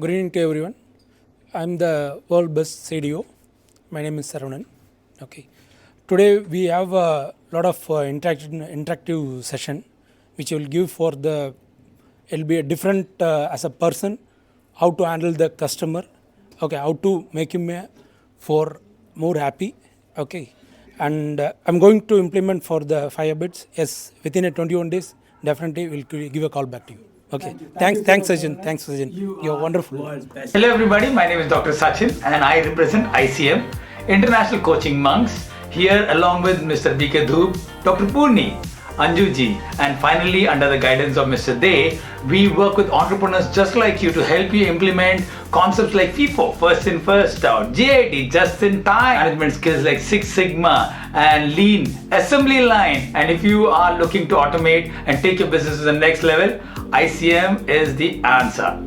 Good evening to everyone. I'm the world best C.D.O. My name is Saravanan. Okay. Today we have a lot of interactive session, which will give for the. It'll be a different as a person, how to handle the customer. Okay, how to make him for more happy. Okay, and I'm going to implement for the 5 habits. Yes, within a 21 days, definitely we'll give a call back to you. Okay. Thanks, Sachin. Thanks, Sachin. You're wonderful. Hello everybody, my name is Dr. Sachin and I represent ICM, International Coaching Monks, here along with Mr. BK Dhoop, Dr. Purni, Anjuji, and finally under the guidance of Mr. Day, we work with entrepreneurs just like you to help you implement concepts like FIFO, first in, first out, JIT, just in time, management skills like Six Sigma and Lean, assembly line. And if you are looking to automate and take your business to the next level, ICM is the answer.